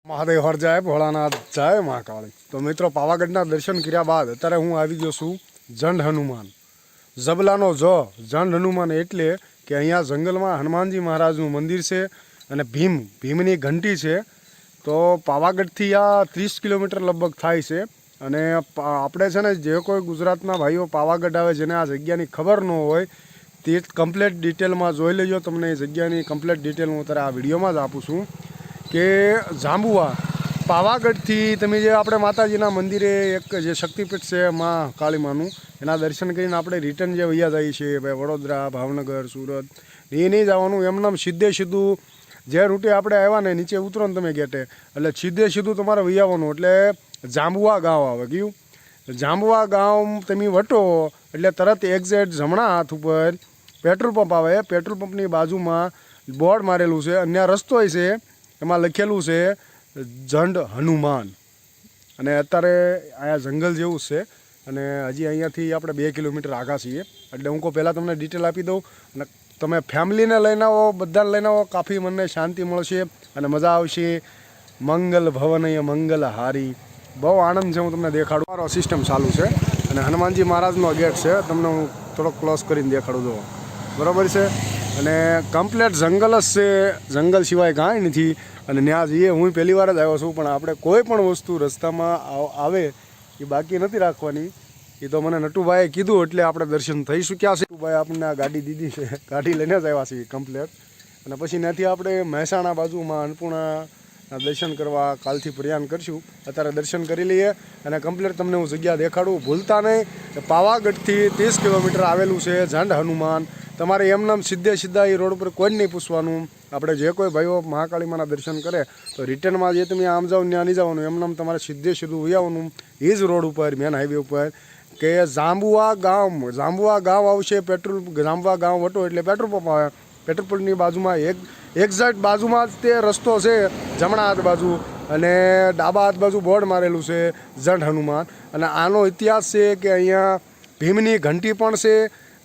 મહાદેવ હર જાય, ભોળાનાથ જાય, મહાકાળી. તો મિત્રો, પાવાગઢના દર્શન કર્યા બાદ અત્યારે હું આવી ગયો છું જંડ હનુમાન. જબલાનો જંડ હનુમાન એટલે કે અહીંયા જંગલમાં હનુમાનજી મહારાજનું મંદિર છે અને ભીમની ઘંટી છે. તો પાવાગઢથી આ 30 કિલોમીટર લગભગ થાય છે. અને આપણે છે ને, જે કોઈ ગુજરાતના ભાઈઓ પાવાગઢ આવે, જેને આ જગ્યાની ખબર ન હોય, તે કમ્પ્લેટ ડિટેલમાં જોઈ લેજો. તમને એ જગ્યાની કમ્પ્લેટ ડિટેલ હું અત્યારે આ વિડીયોમાં જ આપું છું. કે જાંબુઆ પાવાગઢથી તમે જે આપણે માતાજીના મંદિરે એક જે શક્તિપીઠ છે માં કાળીમાનું, એના દર્શન કરીને આપણે રિટર્ન જે વૈયા જઈએ છીએ ભાઈ, વડોદરા, ભાવનગર, સુરત, એ નહીં જવાનું. એમનામ સીધું જે રૂટે આપણે આવ્યા ને, નીચે ઉતરો ને તમે ગેટે, એટલે સીધું તમારે વૈયાવાનું. એટલે જાંબુઆ ગામ આવે. કયું જાંબુઆ ગામ તમે વટો એટલે તરત એક્ઝેક્ટ જમણા હાથ ઉપર પેટ્રોલ પંપ આવે. પેટ્રોલ પંપની બાજુમાં બોર્ડ મારેલું છે, અન્ય રસ્તો છે, એમાં લખેલું છે જંડ હનુમાન. અને અત્યારે અહીંયા જંગલ જેવું છે અને હજી અહીંયાથી આપણે 2 કિલોમીટર આગા છીએ. એટલે હું પહેલાં તમને ડિટેલ આપી દઉં અને તમે ફેમિલીને લઈને આવો, બધાને લઈને આવો, કાફી મનને શાંતિ મળશે અને મજા આવશે. મંગલ ભવનય મંગલ હારી, બહુ આનંદ છે. હું તમને દેખાડું. મારો સિસ્ટમ ચાલુ છે અને હનુમાનજી મહારાજનો ગેટ છે, તમને હું થોડોક ક્લોઝ કરીને દેખાડું. જો બરાબર છે. અને કમ્પ્લેટ જંગલ જ છે, જંગલ સિવાય કાંઈ નથી. અને ત્યાં જઈએ, હું પહેલી વાર જ આવ્યો છું, પણ આપણે કોઈ પણ વસ્તુ રસ્તામાં આવે એ બાકી નથી રાખવાની. એ તો મને નટુભાઈએ કીધું એટલે આપણે દર્શન થઈ શક્યા છે. નટુભાઈ આપણને આ ગાડી દીધી છે, ગાડી લઈને જ આવ્યા છીએ કમ્પ્લેટ. અને પછી ત્યાંથી આપણે મહેસાણા બાજુમાં અન્નપૂર્ણાના દર્શન કરવા કાલથી પ્રયાણ કરીશું. અત્યારે દર્શન કરી લઈએ અને કમ્પ્લેટ તમને હું જગ્યા દેખાડું. ભૂલતા નહીં, પાવાગઢથી 30 કિલોમીટર આવેલું છે જંડ હનુમાન. તમારે એમનામ સીધા એ રોડ ઉપર કોઈ નહીં પૂછવાનું. આપણે જે કોઈ ભાઈઓ મહાકાળીમાના દર્શન કરે તો રિટર્નમાં જે તમે આમ જાઓ ત્યાં નહીં જવાનું, એમનામ તમારે સીધું આવવાનું. એ જ રોડ ઉપર, મેન હાઈવે ઉપર, કે જાંબુઆ ગામ આવશે. જાંબુઆ ગામ વટો એટલે પેટ્રોલ પંપ આવે. પેટ્રોલ પંપની બાજુમાં એક્ઝેક્ટ બાજુમાં જ તે રસ્તો છે, જમણા હાથ બાજુ, અને ડાબા હાથ બાજુ બોર્ડ મારેલું છે જંડ હનુમાન. અને આનો ઇતિહાસ છે કે અહીંયા ભીમની ઘંટી પણ છે.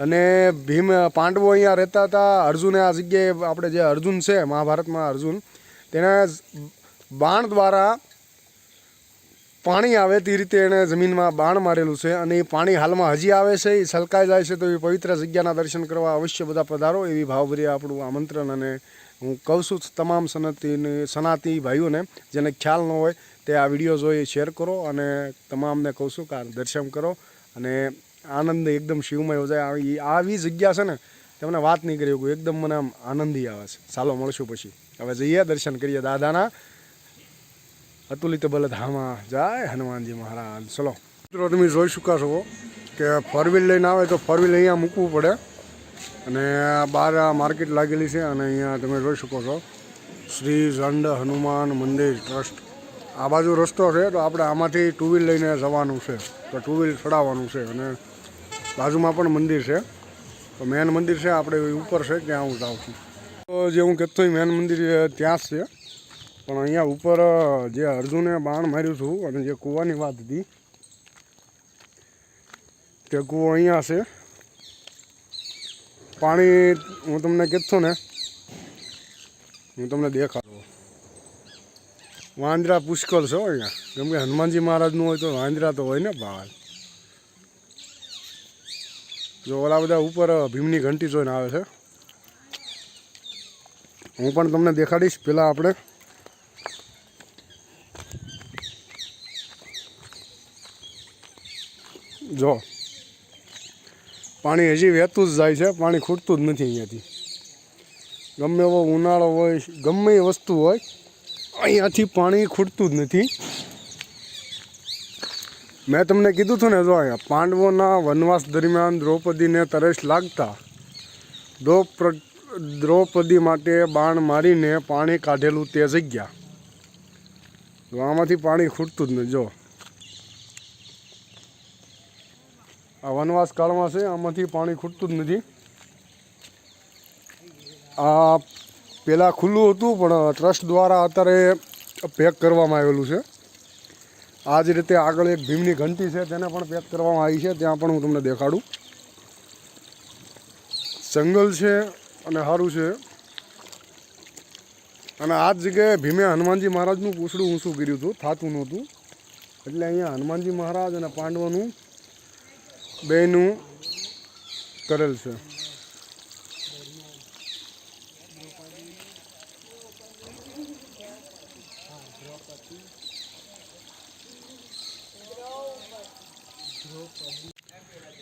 અને પાંડવો અહીંયા રહેતા હતા. અર્જુને આ જગ્યાએ, આપણે જે અર્જુન છે મહાભારતમાં, અર્જુન, તેને બાણ દ્વારા પાણી આવે તે રીતે એણે જમીનમાં બાણ મારેલું છે. અને એ પાણી હાલમાં હજી આવે છે, એ છલકાઈ જાય છે. તો એ પવિત્ર જગ્યાના દર્શન કરવા અવશ્ય બધા પધારો, એવી ભાવભર્યા આપણું આમંત્રણ. અને હું કહું છું તમામ સનાતી ભાઈઓને, જેને ખ્યાલ ન હોય તે આ વિડીયો જોઈ શેર કરો. અને તમામને કહું છું કે દર્શન કરો અને આનંદ એકદમ શિવમય જાય. આવી જગ્યા છે ને, તમને વાત નહીં કરી શકું, એકદમ મને આમ આનંદી આવે છે. ચાલો મળશું પછી. હવે જઈએ, દર્શન કરીએ દાદાના અતુલિત બલધામા. જય હનુમાનજી મહારાજ. ચલો મિત્રો, તમે જોઈ શકા છો કે 4 વ્હીલ લઈને આવે તો 4 વ્હીલ અહીંયા મૂકવું પડે. અને બહાર માર્કેટ લાગેલી છે. અને અહીંયા તમે જોઈ શકો છો શ્રી જંડ હનુમાન મંદિર ટ્રસ્ટ. આ બાજુ રસ્તો છે, તો આપણે આમાંથી 2 વ્હીલ લઈને જવાનું છે. તો 2 વ્હીલ ચડાવવાનું છે. અને બાજુમાં પણ મંદિર છે. તો મેન મંદિર છે આપણે ઉપર છે, ત્યાં હું જાઉં છું. તો જે હું કહેતો મેન મંદિર ત્યાં જ છે. પણ અહીંયા ઉપર જે અર્જુને બાણ માર્યું હતું અને જે કૂવાની વાત હતી, તે કૂવો અહીંયા છે. પાણી હું તમને કહેતો ને, હું તમને દેખાડું. વાંદરા પુષ્કળ છે અહીંયા, કેમ કે હનુમાનજી મહારાજનું હોય તો વાંદરા તો હોય ને બહાર. જો ઓલા બધા ઉપર ભીમની ઘંટી જોઈને આવે છે. હું પણ તમને દેખાડીશ. પહેલાં આપણે જો પાણી હજી વહેતું જ જાય છે, પાણી ખૂટતું જ નથી અહીંયાથી. ગમે એવો ઉનાળો હોય, ગમે એ વસ્તુ હોય, અહીંયાથી પાણી ખૂટતું જ નથી. મેં તમને કીધું હતું ને, જો અહીંયા પાંડવોના વનવાસ દરમિયાન દ્રૌપદીને તરસ લાગતા દ્રૌપદી માટે બાણ મારીને પાણી કાઢેલું તે જગ્યા. તો આમાંથી પાણી ખૂટતું જ નથી. જો આ વનવાસ કાળમાં છે, આમાંથી પાણી ખૂટતું જ નથી. આ પહેલાં ખુલ્લું હતું, પણ ટ્રસ્ટ દ્વારા અત્યારે પેક કરવામાં આવેલું છે. આ જ રીતે આગળ એક ભીમની ઘંટી છે, તેને પણ પેક કરવામાં આવી છે. ત્યાં પણ હું તમને દેખાડું. જંગલ છે અને સારું છે. અને આ જ જગ્યાએ ભીમે હનુમાનજી મહારાજનું પૂછડું ઊંચું કર્યું હતું, થતું નહોતું, એટલે અહીંયા હનુમાનજી મહારાજ અને પાંડવોનું બેયનું કરેલ છે.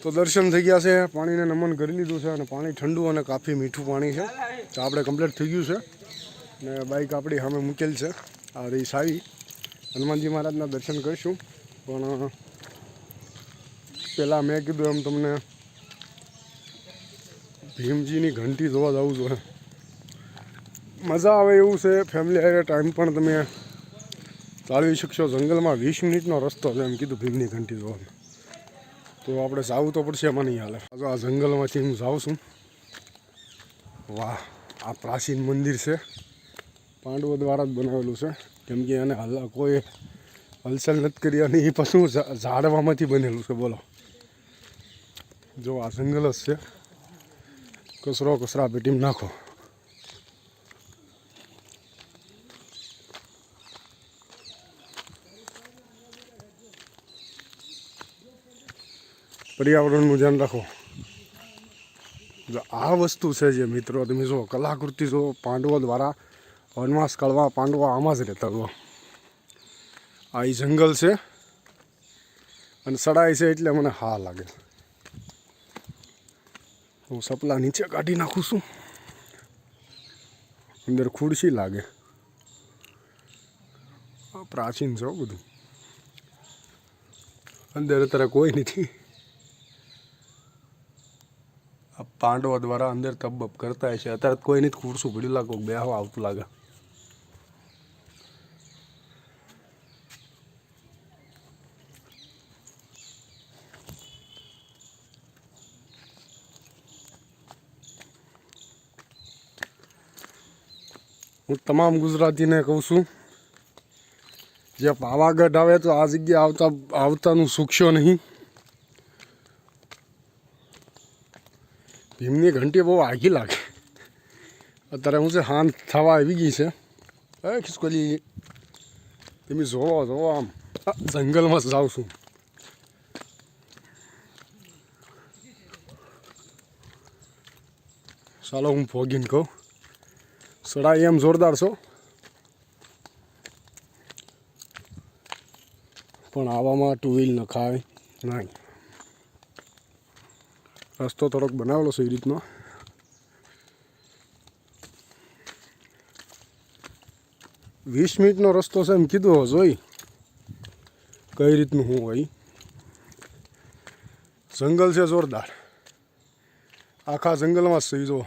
તો દર્શન થઈ ગયા છે, પાણીને નમન કરી લીધું છે અને પાણી ઠંડુ અને કાફી મીઠું પાણી છે. તો આપણે કમ્પ્લીટ થઈ ગયું છે ને બાઇક આપણી સામે મૂકેલ છે. આ રીસ આવી હનુમાનજી મહારાજના દર્શન કરીશું, પણ પહેલાં મેં કીધું એમ તમને ભીમજીની ઘંટી જોવા જવું જોઈએ. મજા આવે એવું છે, ફેમિલી હારે ટાઈમ પણ તમે ચાલવી શકશો. જંગલમાં 20 મિનિટનો રસ્તો છે એમ કીધું ભીમની ઘંટી જોવાનો. તો આપણે જાવું તો પડશે, એમાં નહીં હાલે. આ જંગલમાંથી હું જાઉં છું. વાહ, આ પ્રાચીન મંદિર છે, પાંડવો દ્વારા જ બનાવેલું છે, કેમ કે એને કોઈ હલચલ નથી કરી અને એ પાછું ઝાડવામાંથી બનેલું છે. બોલો, જો આ જંગલ જ છે, કચરા પેટીમાં નાખો. પર્યાવરણનું ધ્યાન રાખો. જો આ વસ્તુ છે જે મિત્રો તમે જો કલાકૃતિ જો પાંડવો દ્વારા વનવાસ કાળમાં પાંડવો આમાં જ રહેતા હતો. આ એ જંગલ છે અને સડાઈ છે એટલે મને હા લાગે. હું સપલા નીચે કાઢી નાખું છું, અંદર ખુરશી લાગે. પ્રાચીન છે બધું, અંદર અત્યારે કોઈ નથી. આ પાંડવો દ્વારા અંદર તબબ કરતા હશે. અત્યારે કોઈ નથી, ખુરશું પડ્યું લાગે, બેહવા આવતું લાગે. હું તમામ ગુજરાતીને કહું છું, જે પાવાગઢ આવે તો આ જગ્યાએ આવતાનું ચૂકશો નહીં. ભીમની ઘંટી બહુ આઘી લાગે. અત્યારે હું છે હાંત થવા આવી ગઈ છે. ખિસકોલી તમે જોવો આમ જંગલમાં જ જાઉં છું. ચાલો હું ભોગીને કહું, સડાઈ એમ જોરદાર છો, પણ આવામાં 2 વ્હીલ નખાય નહીં. રસ્તો થોડોક બનાવેલો છે એ રીતનો. વીસ મિનિટનો રસ્તો છે એમ કીધું, જોઈ કઈ રીતનું હું હોય. જંગલ છે જોરદાર, આખા જંગલમાં જ સહી જો.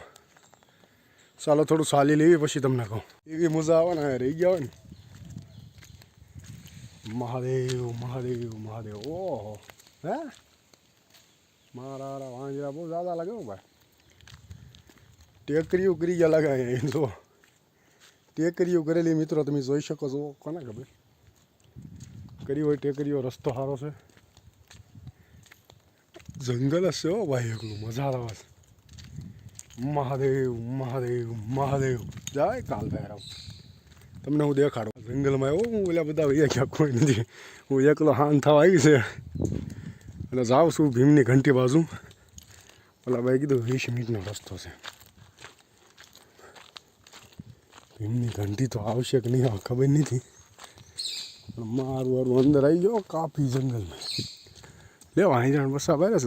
ચાલો થોડું ચાલી લેવી પછી તમને કહું. એવી મજા આવે ને, રહી ગયા હોય ને. મહાદેવ મહાદેવ મહાદેવ. ઓહો, હે મારા વાંજરા બહુ જ્યાદા લાગે ભાઈ. ટેકરીઓ કરી ગયા લાગે અહીં જો. ટેકરીઓ કરેલી મિત્રો તમે જોઈ શકો છો. કોને ખબર કરી હોય ટેકરીઓ. રસ્તો સારો છે, જંગલ જ છે હો ભાઈ, એકલું મજા આવે છે. મહાદેવ મહાદેવ મહાદેવ. જય કાલ ભૈરવ. તમને હું દેખાડું જંગલમાં આવ્યો હું. ઓલા બધા વૈયા ક્યાં કોઈ નથી. હું એકલો હાન થવા આવી છે એટલે જાઉં છું ભીમની ઘંટી બાજુ. ઓલા ભાઈ કીધું 20 મિનિટનો રસ્તો છે. ભીમની ઘંટી તો આવશે કે નહીં આવે ખબર નથી, પણ મારું અંદર આવી ગયો કાફી જંગલમાં. લે વાંદરા બસા ભાઈ,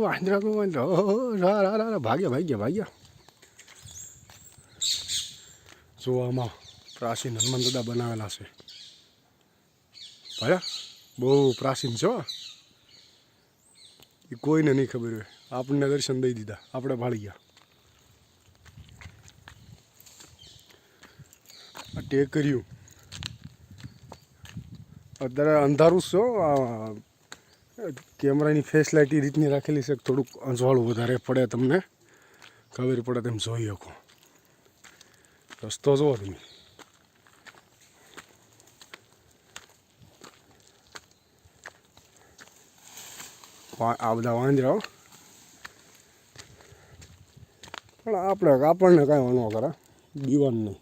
વાંદરા તો ભાગ્યા. જો આમાં પ્રાચીન હનુમાન દાદા બનાવેલા છે ભાઈ, બહુ પ્રાચીન છે. એ કોઈને નહીં ખબર હોય. આપણને દર્શન દઈ દીધા, આપણે ભાળી ગયા. ટેકર્યું અત્યારે અંધારું છો. કેમેરાની ફેસ લાઇટ એ રીતની રાખેલી છે, થોડુંક અંજવાળું વધારે પડે, તમને ખબર પડે તેમ જોઈ શકો. રસ્તો જુઓ તમે. આ બધા વાંદરાઓ, પણ આપણને કાંઈ ન કરે, દીવાન નહીં.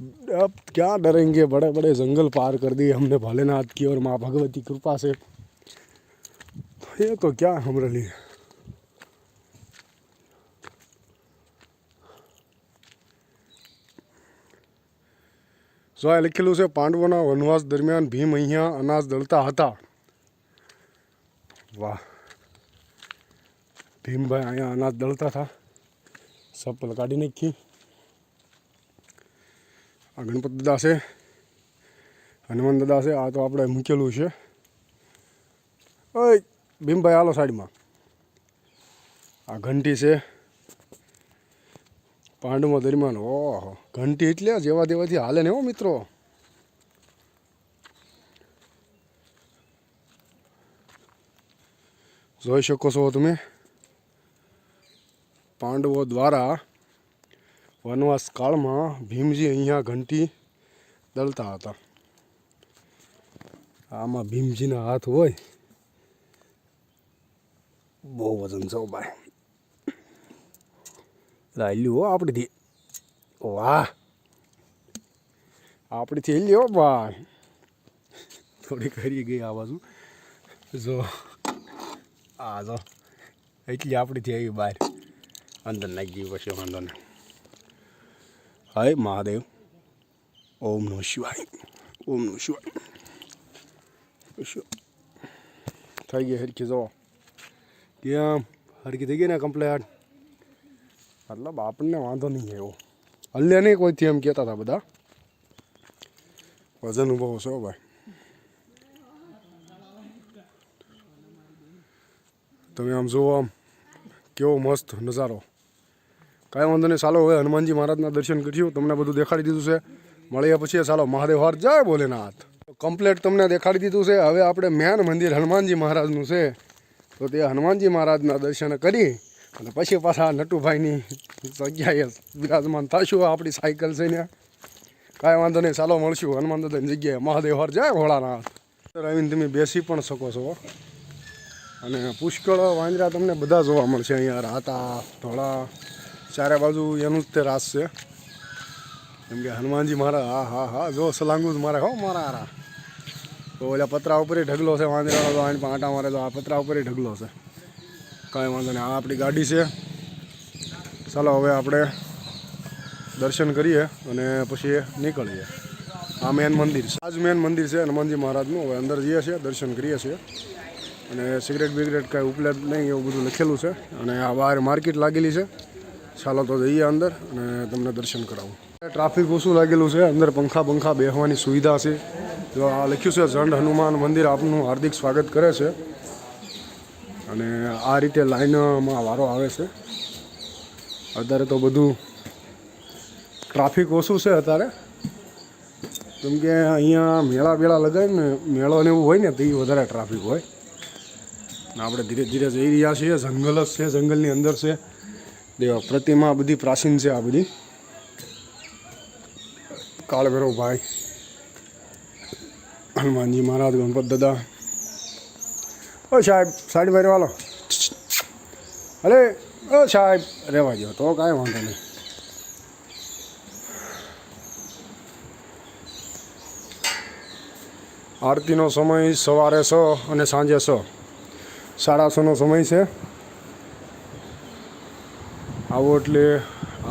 अब क्या डरेंगे, बड़े बड़े जंगल पार कर दिए हमने भोलेनाथ की और माँ भगवती कृपा से, तो ये तो क्या हमारे लिए। જો લખેલું છે પાંડવોના વનવાસ દરમિયાન ભીમ અહીંયા અનાજ દળતા હતા. વાહ, ભીમભાઈ અહીંયા અનાજ દળતા હતા. ચપ્પલ કાઢી નાખી. આ ગણપત દાદા છે, હનુમાન દાદા છે. આ તો આપણે મૂકેલું છે. ઓય ભીમભાઈ હાલો સાઈડમાં. આ ઘંટી છે પાંડવો દરમિયાન. ઓહો, ઘંટી એટલે જેવા તેવાથી હાલે ને હો મિત્રો. જોઈ શકો છો તમે, પાંડવો દ્વારા વનવાસ કાળમાં ભીમજી અહીંયા ઘંટી દળતા હતા. આમાં ભીમજીના હાથ હોય, બહુ વજન છે ભાઈ. લ્યો હો આપણીથી. વાહ, આપણીથી લ્યો ભાઈ. થોડી કરી ગઈ આ બાજુ. જો આ જો એટલી આપણીથી આવી બહાર અંદર નાખી ગઈ. પછી વાંધો ને. હાય મહાદેવ. ઓમ નમઃ શિવાય. ઓમ નમઃ શિવાય. થઈ ગઈ હરખી. જો કેમ હરખી થઈ ગઈ ને કમ્પ્લેટ. મતલબ આપણને વાંધો નહીં આવ્યો. હલ્લે નહીં કોઈથી એમ કહેતા હતા બધા. વજન ઉભો છો ભાઈ. તમે આમ જુઓ, આમ કેવો મસ્ત નજારો. કાંઈ વાંધો નહીં. ચાલો હવે હનુમાનજી મહારાજના દર્શન કરીશું. તમને બધું દેખાડી દીધું છે. મળ્યા પછી ચાલો મહાદેવ હર જય ભોલેનાથ. કમ્પ્લેટ તમને દેખાડી દીધું છે. હવે આપણે મેન મંદિર હનુમાનજી મહારાજનું છે, તો તે હનુમાનજી મહારાજના દર્શન કરી અને પછી પાછા નટુભાઈની જગ્યાએ બિરાજમાન થશું. આપણી સાયકલ છે ને. કાંઈ વાંધો નહીં. ચાલો મળશું હનુમાન દાદાની જગ્યાએ. મહાદેવ હર જય ભોળાનાથ. આવીને તમે બેસી પણ શકો છો. અને પુષ્કળ વાંદરા તમને બધા જોવા મળશે અહીંયા. રાતા ધોળા ચારે બાજુ એનું જ તે રાસ છે. કેમ કે હનુમાનજી મારા હા હા હા જો સલાંગુ જ મારે હો મારા હારા. તો ઓલા પતરા ઉપર ઢગલો છે વાંદરાનો. તો આની પણ આટા મારે તો આ પતરા ઉપર ઢગલો છે. કાંઈ વાંધો નહીં. આ આપણી ગાડી છે. ચાલો હવે આપણે દર્શન કરીએ અને પછી નીકળીએ. આ મેન મંદિર છે. આ જ મેન મંદિર છે હનુમાનજી મહારાજનું. હવે અંદર જઈએ છીએ, દર્શન કરીએ છીએ. અને સિગરેટ બિગરેટ કાંઈ ઉપલબ્ધ નહીં એવું બધું લખેલું છે. અને આ બહાર માર્કેટ લાગેલી છે. ચાલો તો જઈએ અંદર અને તમને દર્શન કરાવું. ટ્રાફિક ઓછું લાગેલું છે. અંદર પંખા બેસવાની સુવિધા છે. જો આ લખ્યું છે ઝંડ હનુમાન મંદિર આપનું હાર્દિક સ્વાગત કરે છે. અને આ રીતે લાઈનમાં વારો આવે છે. અત્યારે તો બધું ટ્રાફિક ઓછું છે અત્યારે. કેમ કે અહીંયા મેળા બેળા લગાવે ને, મેળો ને એવું હોય ને તો એ વધારે ટ્રાફિક હોય. ને આપણે ધીરે ધીરે જઈ રહ્યા છીએ. જંગલ જ છે, જંગલની અંદર છે. દેવા પ્રતિમા બધી પ્રાચીન છે. આ બધી કાળભૈરવ ભાઈ, હનુમાનજી મહારાજ, ગણપત દાદા. ઓ સાહેબ સાઈડમાં રહેવાલો. અરે ઓ સાહેબ રહેવા દો તો કાંઈ વાંધો નહીં. આરતીનો સમય સવારે 6 અને સાંજે 6, 6:30નો સમય છે. આવો એટલે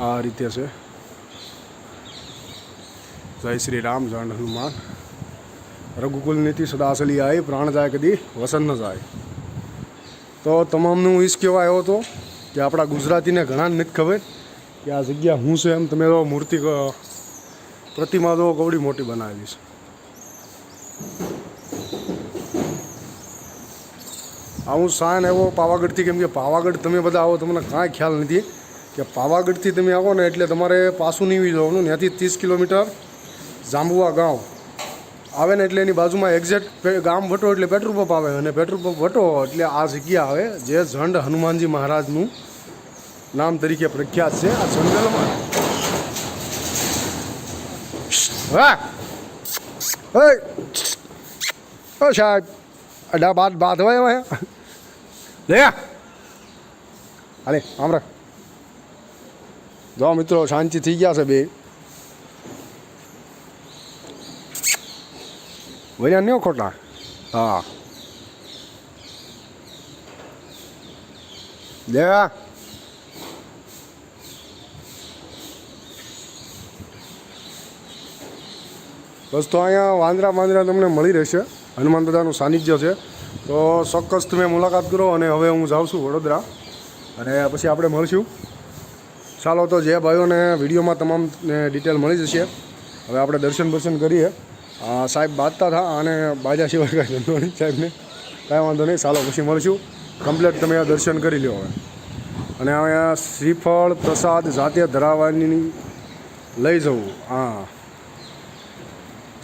આ રીતે છે. જય શ્રી રામ. જય હનુમાન. રઘુકુલ નીતિ સદા ચલી આવી, પ્રાણ જાય કદી વસન ન જાય. તો તમામનું ઈશ કહેવા આવ્યો હતો કે આપણા ગુજરાતીને ઘણા નથી ખબર કે આ જગ્યા શું છે. એમ તમે તો મૂર્તિ પ્રતિમા તો કવડી મોટી બનાવેલી છે. હું સાન આવ્યો પાવાગઢથી. કેમ કે પાવાગઢ તમે બધા આવો તમને કાંઈ ખ્યાલ નથી કે પાવાગઢથી તમે આવો ને એટલે તમારે પાછું નીવી જવાનું. ત્યાંથી 30 કિલોમીટર જાંબુઆ ગામ આવે ને એટલે એની બાજુમાં એક્ઝેક્ટ ગામ વટો એટલે પેટ્રોલ પંપ આવે. અને પેટ્રોલ પંપ વટો એટલે આ જગ્યા આવે જે ઝંડ હનુમાનજી મહારાજનું નામ તરીકે પ્રખ્યાત છે. આ જંગલમાં હા સાહેબ અડા બાદ હોય હવે લે હાલે આમ રાખ. જો મિત્રો શાંતિ થઈ ગયા છે બે. વયા નહીં ખોટા હા લે બસ તો અહીંયા વાંદરા વાંદરા તમને મળી રહેશે. હનુમાન દાદાનું સાનિધ્ય છે તો ચોક્કસ તમે મુલાકાત કરો. અને હવે હું જાઉં છું વડોદરા અને પછી આપણે મળશું. ચાલો તો જે ભાઈઓને વિડીયોમાં તમામ ડિટેલ મળી જશે. હવે આપણે દર્શન કરીએ. સાહેબ બાજતા હતા અને બાજા સિવાય કાંઈ ધંધો નહીં સાહેબને, કાંઈ વાંધો નહીં. ચાલો પછી મળશું. કમ્પ્લેટ તમે આ દર્શન કરી લો હવે. અને અહીંયા શ્રીફળ પ્રસાદ જાતે ધરાવવાની લઈ જવું. હા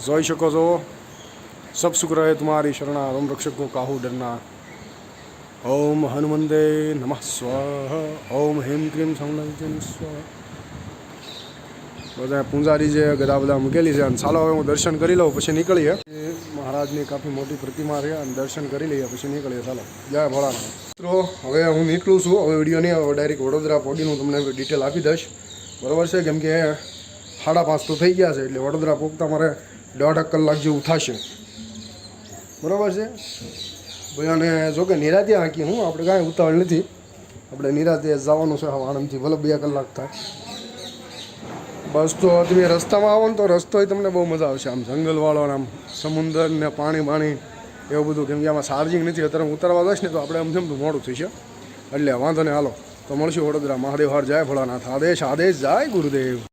જોઈ શકો છો. સબ સુખ રહે તુમારી શરણા રોમ રક્ષકો કાહુ ડરના. ઓમ હનુમંતે નમઃ સ્વાહા. ઓમ હેમ ક્રીમ સંલગ્ન સ્વાહા. બધા પૂંજારી જે ગદા બધા મૂકેલી છે. અને ચાલો હવે હું દર્શન કરી લઉં પછી નીકળીએ. મહારાજની કાફી મોટી પ્રતિમા છે અને દર્શન કરી લઈએ પછી નીકળીએ. ચાલો જય ભોળાનાથ. મિત્રો હવે હું નીકળું છું. હવે વિડીયો નહીં આવે, ડાયરેક્ટ વડોદરા પહોંચીને હું તમને ડિટેલ આપી દઈશ. બરાબર છે? કેમ કે 5:30 તો થઈ ગયા છે એટલે વડોદરા પહોંચતા મારે 1.5 કલાક જેવું થશે. બરાબર છે ભાઈ? અને જોકે નિરાતે હાંકી હું, આપણે કાંઈ ઉતાવળ નથી. આપણે નિરાતે જવાનું છે આણંદથી, ભલે 2 કલાક થાય. બસ તો તમે રસ્તામાં આવો ને તો રસ્તો તમને બહુ મજા આવશે. આમ જંગલવાળો ને આમ સમુદ્ર ને પાણી એવું બધું. કેમ કે આમાં ચાર્જિંગ નથી. અત્યારે ઉતરવા જઈશ ને તો આપણે આમ જેમ મોડું થશે એટલે વાંધો નહીં. હાલો તો મળશું વડોદરા. મહાદેવ હર જય ભોળાનાથ. આદેશ જય ગુરુદેવ.